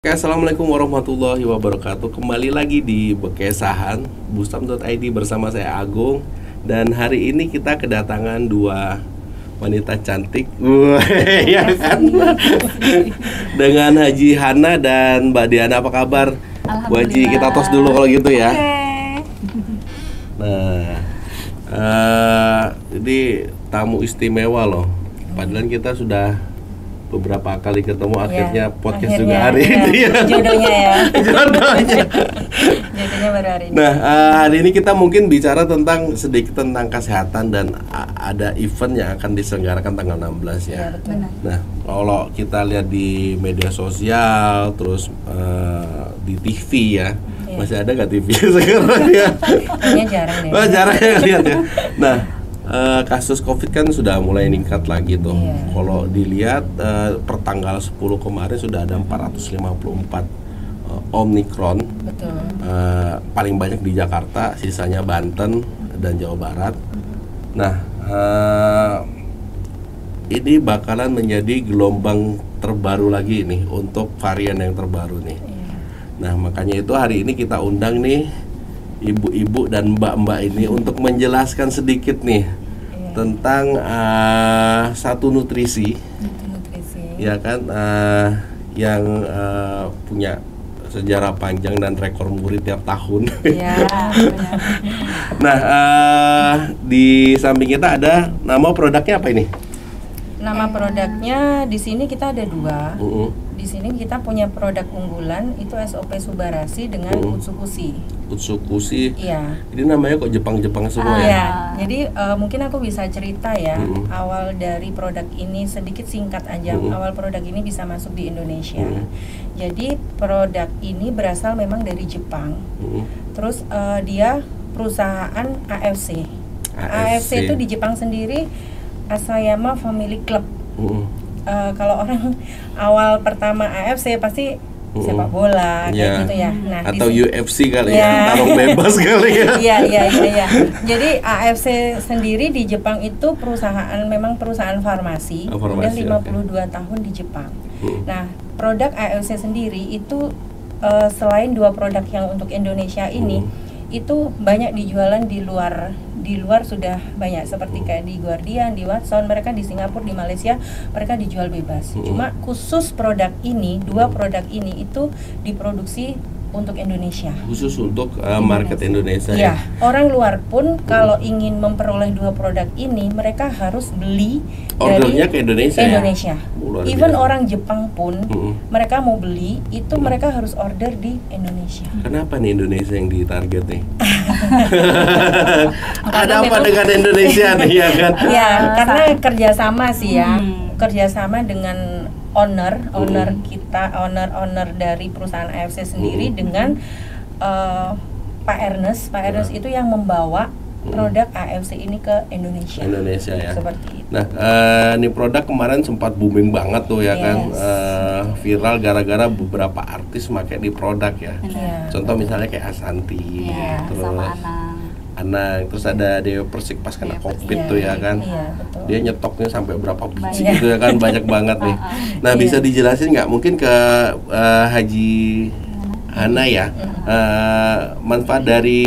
Oke, Assalamualaikum warahmatullahi wabarakatuh. Kembali lagi di Bekesahan Busam.id bersama saya Agung. Dan hari ini kita kedatangan dua wanita cantik. Wah, ya kan? Dengan Haji Hana dan Mbak Diana, apa kabar? Bu Haji, kita tos dulu kalau gitu ya. Nah, ini tamu istimewa loh. Padahal kita sudah beberapa kali ketemu, akhirnya podcast juga hari ini ya. Jodohnya ya. Jodohnya. Jodohnya baru hari ini. Nah, hari ini kita mungkin bicara sedikit tentang kesehatan dan ada event yang akan diselenggarakan tanggal 16 ya. Iya, betul. Nah, kalau kita lihat di media sosial, terus di TV ya, masih ada nggak TV sekarang ya? Kayaknya jarang deh. Wah, jarang ya lihat ya. Nah, kasus COVID kan sudah mulai meningkat lagi tuh. Iya. Kalau dilihat per tanggal 10 kemarin sudah ada 454 Omicron. Betul. Paling banyak di Jakarta, sisanya Banten dan Jawa Barat. Nah, ini bakalan menjadi gelombang terbaru lagi nih untuk varian yang terbaru nih. Iya. Nah, makanya itu hari ini kita undang nih ibu-ibu dan mbak-mbak ini untuk menjelaskan sedikit nih tentang satu nutrisi, ya kan, yang punya sejarah panjang dan rekor muri tiap tahun. Iya, benar. Nah, di samping kita ada nama produknya apa ini? Nama produknya di sini kita ada dua. Di sini kita punya produk unggulan itu SOP Subarasi dengan Utsukushi. Utsukushi. Iya. Ini namanya kok Jepang-Jepang semua ya? Iya. Jadi mungkin aku bisa cerita ya awal dari produk ini sedikit singkat aja. Awal produk ini bisa masuk di Indonesia. Jadi produk ini berasal memang dari Jepang. Terus dia perusahaan AFC. AFC itu di Jepang sendiri Asayama Family Club. Kalau orang awal pertama AFC pasti sepak bola kayak gitu ya. Nah, atau UFC kali ya, tarung bebas kali ya. Iya. Jadi AFC sendiri di Jepang itu memang perusahaan farmasi, udah 52 tahun di Jepang. Nah, produk AFC sendiri itu selain dua produk yang untuk Indonesia ini itu banyak dijualan di luar sudah banyak, seperti kayak di Guardian, di Watson, mereka di Singapura, di Malaysia mereka dijual bebas. Cuma khusus produk ini, dua produk ini itu diproduksi untuk Indonesia. Khusus untuk market Indonesia ya. Orang luar pun kalau ingin memperoleh dua produk ini mereka harus beli ordernya dari ke Indonesia. Indonesia. Ya? Even orang Jepang pun mereka mau beli itu mereka harus order di Indonesia. Kenapa nih Indonesia yang ditarget nih? Ada apa dengan Indonesia nih ya kan? Ya, karena kerjasama sih ya. Kerjasama dengan owner dari perusahaan AFC sendiri dengan Pak Ernest itu yang membawa produk AFC ini ke Indonesia ya. Seperti itu. Nah, ini produk kemarin sempat booming banget tuh ya kan, viral gara-gara beberapa artis pakai di produk ya. Contoh misalnya kayak Ashanti, terus Anang, terus ada Dewa Persik pas kena COVID tuh ya kan. Dia nyetoknya sampai berapa biji gitu ya kan, banyak banget nih. Nah, bisa dijelasin nggak mungkin ke Haji Hana ya, manfaat dari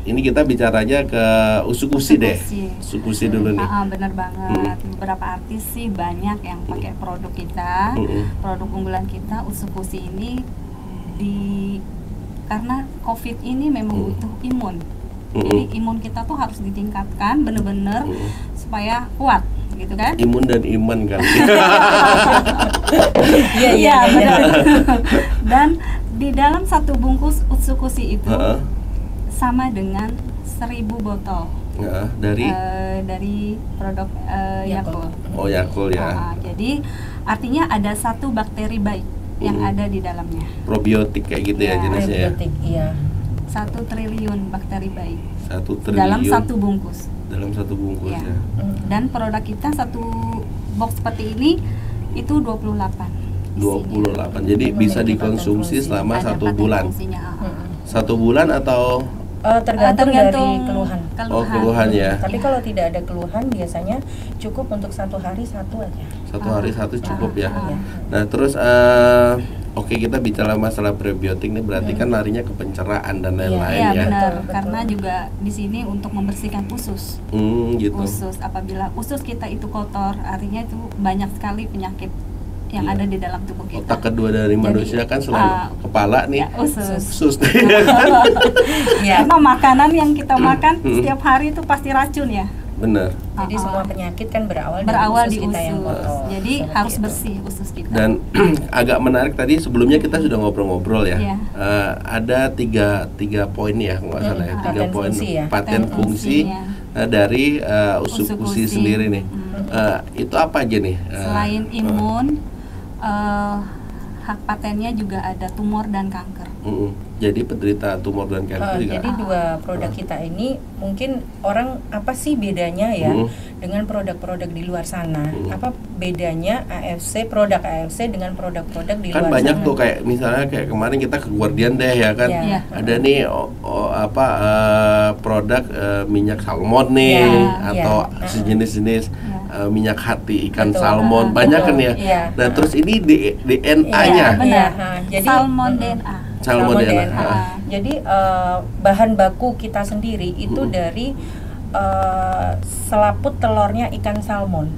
ini, kita bicaranya ke Utsukushi deh. Utsukushi dulu nih. Bener banget. Beberapa artis sih banyak yang pakai produk kita, produk unggulan kita Utsukushi ini karena COVID ini memang butuh imun. Jadi imun kita tuh harus ditingkatkan bener-bener supaya kuat, gitu kan? Imun dan iman kan. Iya, benar. Dan di dalam satu bungkus Utsukushi itu sama dengan 1000 botol. Dari produk Yakult. Oh, Yakult ya. Jadi artinya ada satu bakteri baik yang ada di dalamnya. Probiotik kayak gitu ya jenisnya ya. 1 triliun bakteri baik. 1 triliun dalam satu bungkus. Ya. Dan produk kita satu box seperti ini itu 28. 28. Jadi bisa dikonsumsi selama 1 bulan. 1 bulan atau tergantung dari keluhan. Keluhan ya. Tapi kalau tidak ada keluhan biasanya cukup untuk 1 hari 1 aja. 1 hari 1 cukup ya. Nah terus Oke, kita bicara masalah prebiotik nih berarti kan larinya ke pencernaan dan lain-lain ya. ya. Benar, Betul. karena juga di sini untuk membersihkan usus. Gitu. Usus, apabila usus kita itu kotor, artinya itu banyak sekali penyakit yang ada di dalam tubuh kita. Otak kedua dari manusia kan selain kepala nih, ya, usus. usus. Ya. Karena makanan yang kita makan setiap hari itu pasti racun ya. Bener. Jadi semua penyakit kan berawal di usus kita yang usus. kotor. Jadi harus itu. bersih usus kita. Dan agak menarik tadi sebelumnya kita sudah ngobrol-ngobrol ya. Iya. Ada tiga poin ya, nggak salah ya. 3 paten poin fungsi ya. paten fungsi dari usus-usus sendiri nih. Itu apa aja nih? Selain imun, hak patennya juga ada tumor dan kanker. Jadi penderita tumor dan kanker juga. Jadi dua produk kita ini mungkin orang apa sih bedanya ya dengan produk-produk di luar sana? Apa bedanya produk AFC dengan produk-produk di luar sana? Kan banyak tuh kayak misalnya kayak kemarin kita ke Guardian deh ya kan. Ya. Ada nih produk minyak salmon nih atau sejenis-jenis minyak hati ikan salmon banyak kan ya. Nah terus ini DNA-nya. Jadi salmon DNA. Salmon DNA. Jadi bahan baku kita sendiri itu dari selaput telurnya ikan salmon.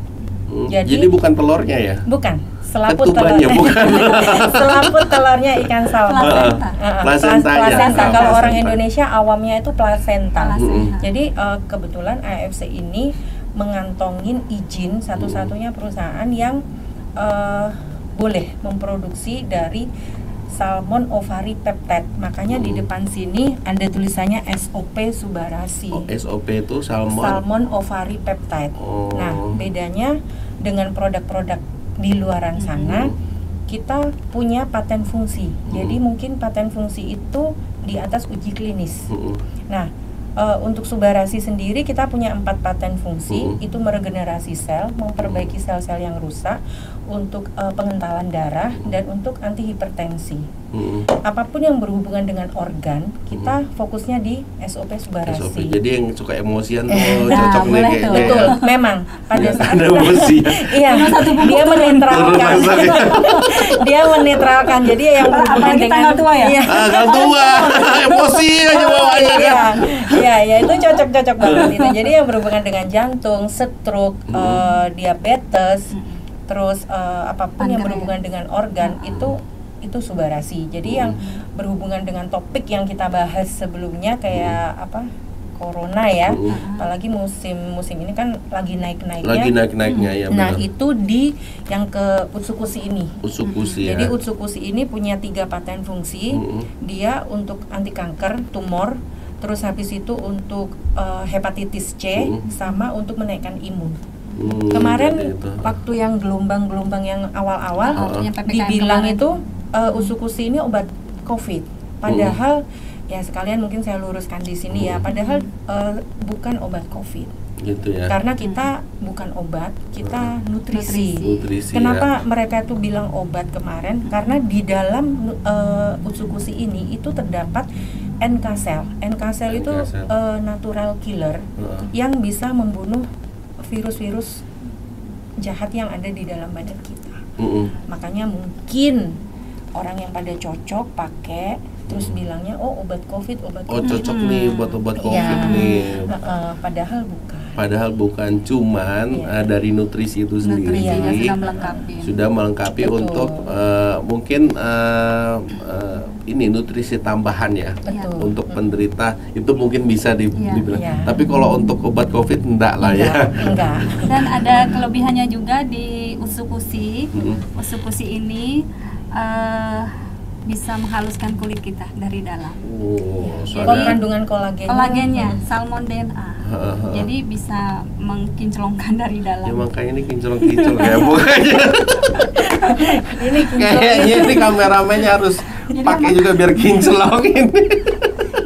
Jadi bukan telurnya ya? Bukan, selaput telurnya. Bukan. Selaput telurnya ikan salmon. Plasenta. Kalau orang Indonesia awamnya itu plasenta. Jadi kebetulan AFC ini mengantongin izin satu-satunya perusahaan yang boleh memproduksi dari salmon ovari peptide. Makanya di depan sini ada tulisannya SOP Subarasi. SOP itu salmon ovari peptide. Nah, bedanya dengan produk-produk di luaran sana, kita punya paten fungsi. Jadi mungkin paten fungsi itu di atas uji klinis. Nah, untuk Subarasi sendiri kita punya 4 paten fungsi. Itu meregenerasi sel, memperbaiki sel-sel yang rusak, untuk pengentalan darah, dan untuk anti hipertensi. Apapun yang berhubungan dengan organ, kita fokusnya di SOP Subarasi. SOP. Jadi yang suka emosian tuh cocok nih kayaknya. Betul, memang pada saat ada emosi. Iya, dia menetralkan. Dia menetralkan. Jadi yang berhubungan dengan tua ya. Tanggal tua, emosi aja bawahnya kan. Iya, itu cocok banget itu. Jadi yang berhubungan dengan jantung, stroke, diabetes, terus apapun yang berhubungan dengan organ itu Subarasi. Jadi yang berhubungan dengan topik yang kita bahas sebelumnya kayak corona ya, apalagi musim ini kan lagi naik-naiknya ya. Nah itu di yang ke Utsukushi ini. Jadi Utsukushi ini punya 3 paten fungsi. Dia untuk anti kanker, tumor, terus habis itu untuk hepatitis C, sama untuk menaikkan imun. Kemarin waktu yang gelombang yang awal-awal dibilang itu Utsukushi ini obat COVID. Padahal ya sekalian mungkin saya luruskan di sini ya. Padahal bukan obat COVID. Gitu ya. Karena kita bukan obat, kita nutrisi. ya. Kenapa mereka tuh bilang obat kemarin? Karena di dalam Utsukushi ini itu terdapat NK cell. NK cell itu natural killer yang bisa membunuh virus-virus jahat yang ada di dalam badan kita. Makanya mungkin orang yang pada cocok pakai terus bilangnya obat COVID. Cocok nih buat obat COVID nih. Padahal bukan cuman dari nutrisi itu sendiri sudah melengkapi untuk mungkin ini nutrisi tambahan ya. Untuk penderita itu mungkin bisa dibilang. Tapi kalau untuk obat COVID enggak lah ya. Enggak. Dan ada kelebihannya juga di Utsukushi. Utsukushi ini bisa menghaluskan kulit kita dari dalam. Kandungan kolagennya salmon DNA. Jadi bisa mengkinclongkan dari dalam. Ya makanya ini kinclong-kinclong ya pokoknya. Kayaknya ini kameramennya harus pakai juga biar kinclong ini.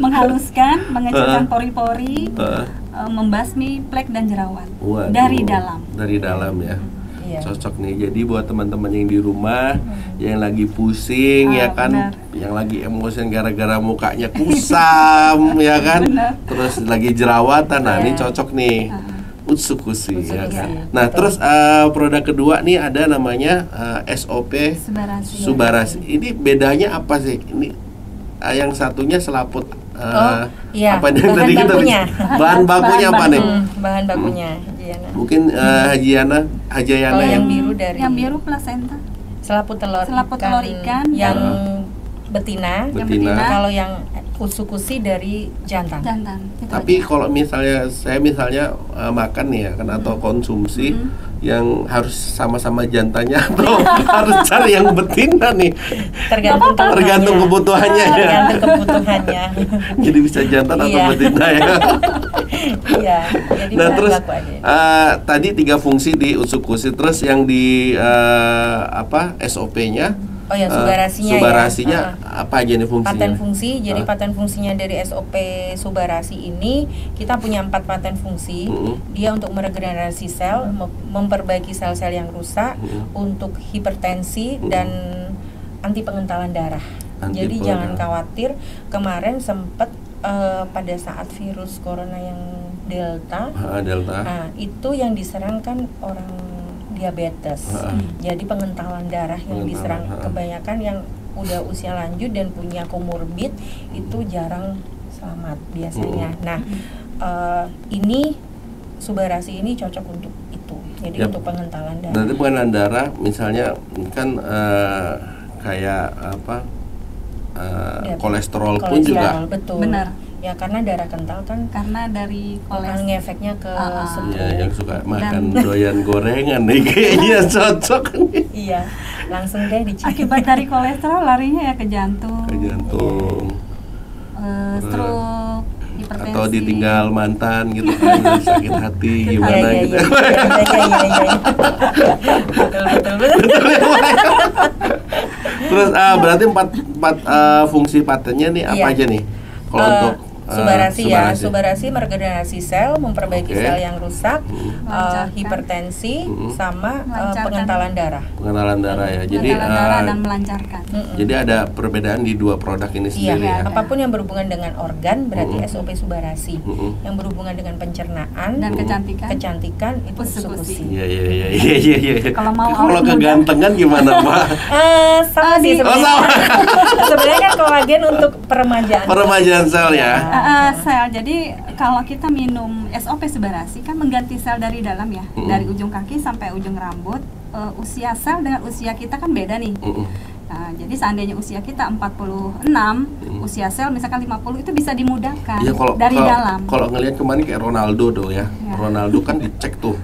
Menghaluskan, mengecilkan pori-pori, membasmi plek dan jerawat. Dari dalam. Dari dalam ya. Cocok nih. Jadi buat teman-teman yang di rumah yang lagi pusing ya kan, yang lagi emosian gara-gara mukanya kusam ya kan, terus lagi jerawatan, nah ini cocok nih. Utsukushi ya kan. Nah, terus produk kedua nih ada namanya SOP Subarasi. Ini bedanya apa sih? Ini yang satunya selaput iya. Apa yang tadi kita bahan bakunya apa nih? Bahan bakunya mungkin Hajayana yang biru dari yang biru plasenta. Selaput telur ikan yang betina. Kalau yang Utsukushi dari jantan. Tapi kalau misalnya saya makan nih ya kan atau konsumsi yang harus sama-sama jantannya atau harus cari yang betina nih? Tergantung kebutuhannya ya. Tergantung kebutuhannya. Jadi bisa jantan atau betina ya. Iya. Jadi nah terus tadi 3 fungsi di Utsukushi, terus yang di SOP-nya. Oh ya, Subarasinya apa aja nih fungsinya? Paten fungsi. Jadi paten fungsinya dari SOP Subarasi ini kita punya 4 paten fungsi. Dia untuk meregenerasi sel, memperbaiki sel-sel yang rusak, untuk hipertensi dan anti pengentalan darah. Jadi jangan khawatir, kemarin sempat pada saat virus corona yang Delta. Nah, itu yang diserang kan orang diabetes. Jadi pengentalan darah yang diserang kebanyakan yang udah usia lanjut dan punya komorbid itu jarang selamat biasanya. Nah, ini Subarasi ini cocok untuk itu. Jadi untuk pengentalan darah. Nanti pengentalan darah misalnya kan kayak kolesterol pun juga. Betul. Benar. Ya karena darah kental kan karena dari kolesterol ngefeknya ke sembuh. Iya, yang suka makan doyan gorengan nih kayaknya cocok nih. Iya, langsung deh dicek. Akibat dari kolesterol larinya ya ke jantung. Stroke, hipertensi. Atau ditinggal mantan gitu kan, sakit hati gimana gitu. Iya. Betul. Terus berarti 4 fungsi patennya nih apa aja nih? Kalau untuk Subarasi meregenerasi sel, memperbaiki sel yang rusak, hipertensi, sama pengentalan darah. Pengentalan darah ya. Jadi dan melancarkan. Jadi ada perbedaan di 2 produk ini sendiri ya. Apapun yang berhubungan dengan organ berarti SOP Subarasi. Yang berhubungan dengan pencernaan dan kecantikan itu Utsukushi. Iya. Kalau kegantengan gimana, Pak? Sama sih sebenarnya. Sebenarnya kan kolagen untuk peremajaan sel ya. Sel. Jadi kalau kita minum SOP Subarasi kan mengganti sel dari dalam ya, dari ujung kaki sampai ujung rambut. Usia sel dengan usia kita kan beda nih. Nah, jadi seandainya usia kita 46, usia sel misalkan 50 itu bisa dimudahkan dari dalam. Kalau ngelihat kemarin kayak Ronaldo tuh ya. Ronaldo kan dicek tuh.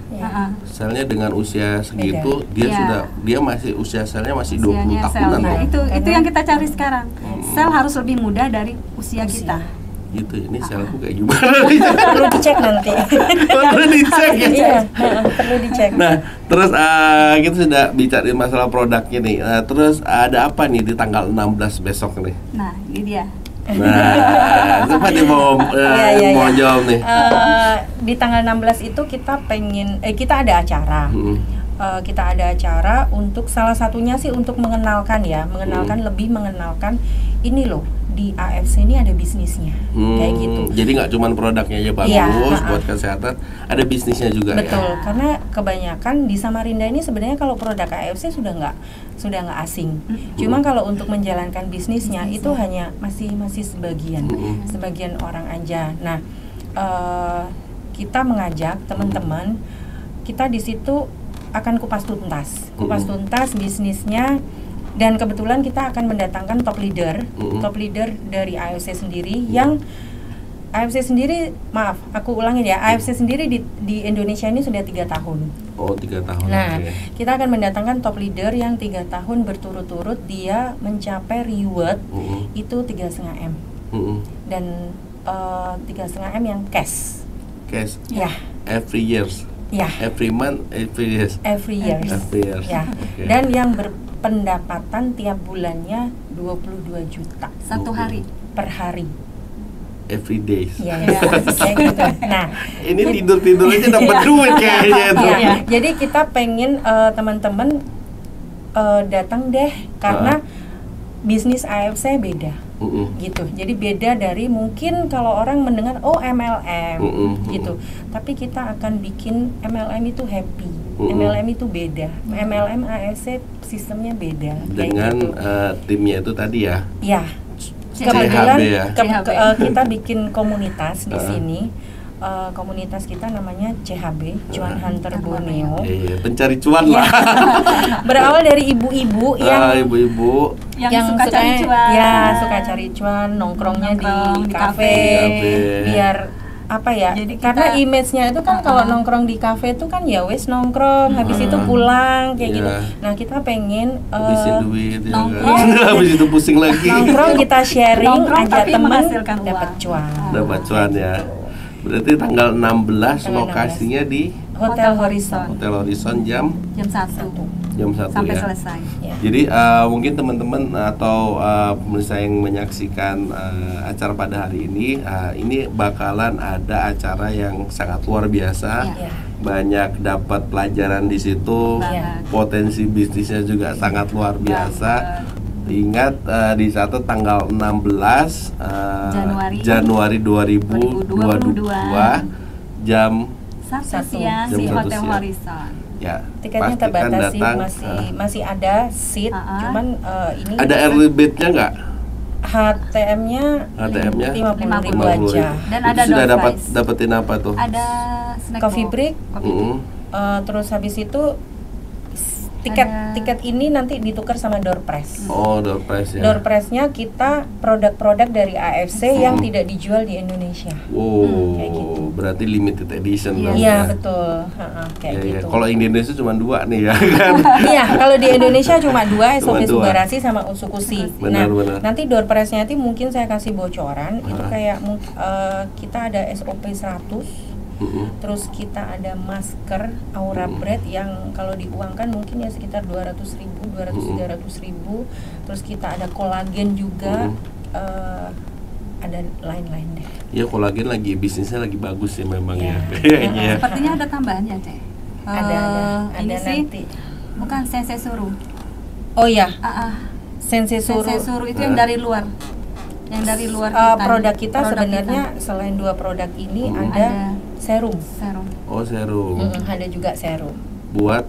Selnya dengan usia segitu dia masih usia selnya masih 20 tahunan. Nah, itu yang kita cari sekarang. Sel harus lebih muda dari usia kita. Gitu, ini selku kayak gimana? Perlu dicek nanti. Perlu dicek ya? Iya, perlu dicek. Nah, terus kita sudah bicarain masalah produknya nih. Terus ada apa nih di tanggal 16 besok nih? Nah, ini dia. Nah, siapa nih mau jawab nih? Di tanggal 16 itu kita ada acara. Kita ada acara untuk salah satunya sih untuk mengenalkan lebih mengenalkan ini loh, di AFC ini ada bisnisnya kayak gitu. Jadi nggak cuma produknya aja bagus buat kesehatan, ada bisnisnya juga. Betul, karena kebanyakan di Samarinda ini sebenarnya kalau produk AFC sudah nggak asing. Cuma kalau untuk menjalankan bisnisnya itu hanya masih sebagian orang aja. Nah, kita mengajak teman-teman, kita di situ akan kupas tuntas bisnisnya. Dan kebetulan kita akan mendatangkan top leader dari AFC sendiri yang AFC sendiri, maaf, aku ulangin ya, AFC sendiri di Indonesia ini sudah 3 tahun. Oh, 3 tahun. Nah, kita akan mendatangkan top leader yang 3 tahun berturut-turut dia mencapai reward itu 3,5 M. Dan 3,5 M yang cash. Ya. Every years. Ya. Every month, every years. Every years. Ya. Okay. Dan yang pendapatan tiap bulannya 22 juta satu hari per hari. Every days. Ya, kayak gitu. Nah, ini tidur aja dapat duit kayaknya itu. Ya, jadi kita pengen teman-teman datang deh karena bisnis AFC beda, gitu. Jadi beda dari mungkin kalau orang mendengar oh MLM, gitu. Tapi kita akan bikin MLM itu happy, MLM itu beda. MLM AFC sistemnya beda. Dengan gitu. Timnya itu tadi ya? Ya. Kebetulan kita bikin komunitas di sini. Komunitas kita namanya CHB, Cuan Hunter Borneo. Pencari cuan lah. Berawal dari ibu-ibu yang ibu-ibu yang suka cari cuan. Ya, suka cari cuan, nongkrongnya di kafe. Biar apa ya? Jadi karena image-nya itu kan kalau nongkrong di kafe itu kan ya wes nongkrong, habis itu pulang kayak gitu. Nah, kita pengen habisin duit habis itu pusing lagi. Nongkrong kita sharing, ajak teman dapat cuan. Dapat cuan ya. Berarti tanggal 16 lokasinya di Hotel Horizon. Hotel Horizon jam 1 sampai ya. Selesai. Ya. Jadi mungkin teman-teman atau pemirsa yang menyaksikan acara pada hari ini bakalan ada acara yang sangat luar biasa. Ya. Banyak dapat pelajaran di situ. Ya. Potensi bisnisnya juga sangat luar biasa. Ingat dicatat tanggal 16 Januari 2022 jam 1 siang di Hotel Horizon. Ya, tiketnya terbatas sih, masih ada seat, cuman ini ada early bird-nya nggak? HTM-nya 50.000 aja. Dan ada sudah dapetin apa tuh? Ada snack coffee break. Terus habis itu tiket ini nanti ditukar sama door prize. Oh, door prize ya. Door prize-nya kita produk-produk dari AFC yang tidak dijual di Indonesia. Wow, kayak gitu. Berarti limited edition dong. Iya, betul. Kayak gitu. Kalau Indonesia cuma 2 nih ya kan. Iya, kalau di Indonesia cuma 2, SOP Subarasi sama Usukusi. Benar. Nanti door prize-nya nanti mungkin saya kasih bocoran. Itu kayak kita ada SOP 100. Terus kita ada masker Aura Bread yang kalau diuangkan mungkin ya sekitar 200.000, 300.000. Terus kita ada kolagen juga, ada lain-lain deh. Ya kolagen lagi bisnisnya lagi bagus sih memang ya. Sepertinya ada tambahannya Teh. Ada ini nanti. Bukan Sensei Suru. Oh ya. Sensei Suru itu yang dari luar. Yang dari luar kita. Produk kita sebenarnya selain 2 produk ini ada serum. Oh, serum. Ada juga serum. Buat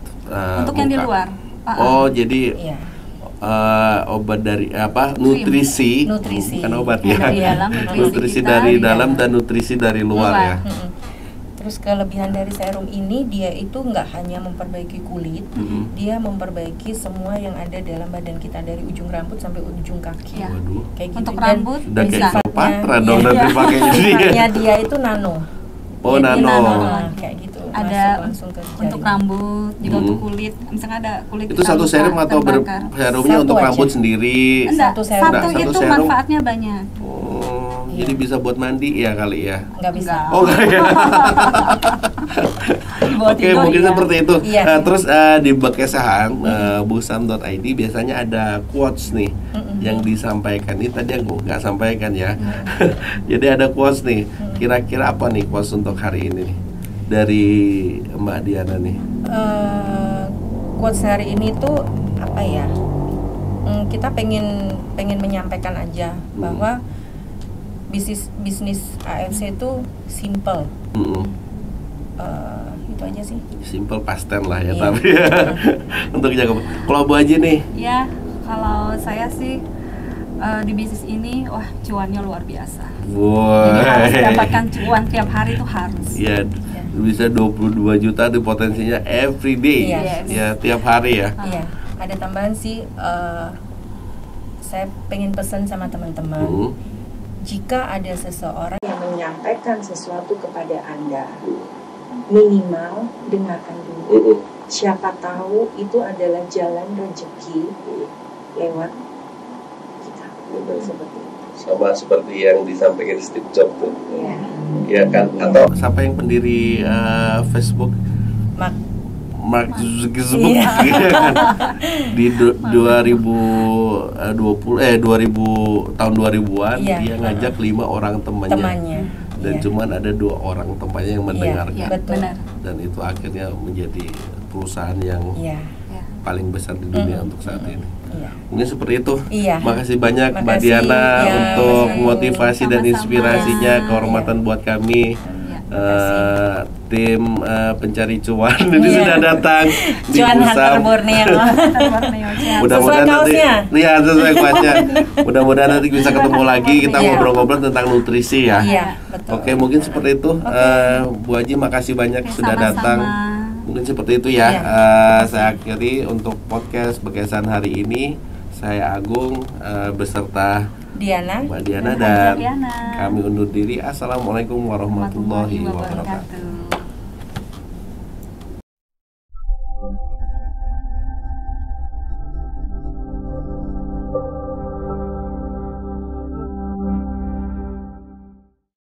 untuk yang di luar. Oh, jadi obat dari nutrisi bukan obat ya. Nutrisi dari dalam dan nutrisi dari luar ya. Terus kelebihan dari serum ini dia itu nggak hanya memperbaiki kulit, dia memperbaiki semua yang ada dalam badan kita dari ujung rambut sampai ujung kaki. Waduh. Kayak gitu. Untuk rambut udah kayak Cleopatra dong nanti pakai sifatnya dia itu nano. Oh, nano. Kayak gitu. Ada untuk rambut, juga untuk kulit. Misalnya ada kulit itu satu serum atau serumnya untuk aja. Rambut sendiri? Satu itu serum. Manfaatnya banyak. Jadi bisa buat mandi ya kali ya? Nggak bisa. Oh nggak ya? Oke, mungkin seperti itu. Terus di Bekesahan, busam.id biasanya ada quotes nih yang disampaikan. Ini tadi aku nggak sampaikan ya. Jadi ada quotes nih. Kira-kira apa nih quotes untuk hari ini nih? Dari Mbak Diana nih. Quotes hari ini tuh apa ya? Kita pengen menyampaikan aja bahwa bisnis AFC itu simple. Itu aja sih. Simple pasten lah ya, tapi untuk jaga. Kalau Bu Haji nih? Ya, kalau saya sih di bisnis ini, wah cuannya luar biasa. Jadi harus dapatkan cuan tiap hari itu harus. Iya, bisa 22 juta di potensinya every day. Ya, tiap hari ya. Iya, ada tambahan sih. Saya pengen pesan sama teman-teman. Jika ada seseorang yang menyampaikan sesuatu kepada Anda, minimal dengarkan dulu. Siapa tahu itu adalah jalan rezeki lewat kita. Seperti itu. Sama seperti yang disampaikan Steve Jobs tuh. Ya kan? Atau siapa yang pendiri Facebook? Mark Zuckerberg di 2000 tahun 2000-an dia ngajak 5 orang temannya. Dan cuman ada 2 orang temannya yang mendengarkan. Benar. Dan itu akhirnya menjadi perusahaan yang paling besar di dunia untuk saat ini. Mungkin seperti itu. Makasih banyak Mbak Diana untuk motivasi dan inspirasinya. Kehormatan buat kami. Tim pencari cuan ini sudah datang di Cuan Hunter Borneo. Mudah-mudahan nanti sesuai kuatnya. Mudah-mudahan nanti bisa ketemu lagi, kita ngobrol-ngobrol tentang nutrisi ya. Betul. Oke, mungkin seperti itu. Bu Haji, makasih banyak sudah datang. Mungkin seperti itu ya. Saya akhiri untuk podcast Bekesan hari ini. Saya Agung beserta Mbak Diana dan kami undur diri. Assalamualaikum warahmatullahi wabarakatuh.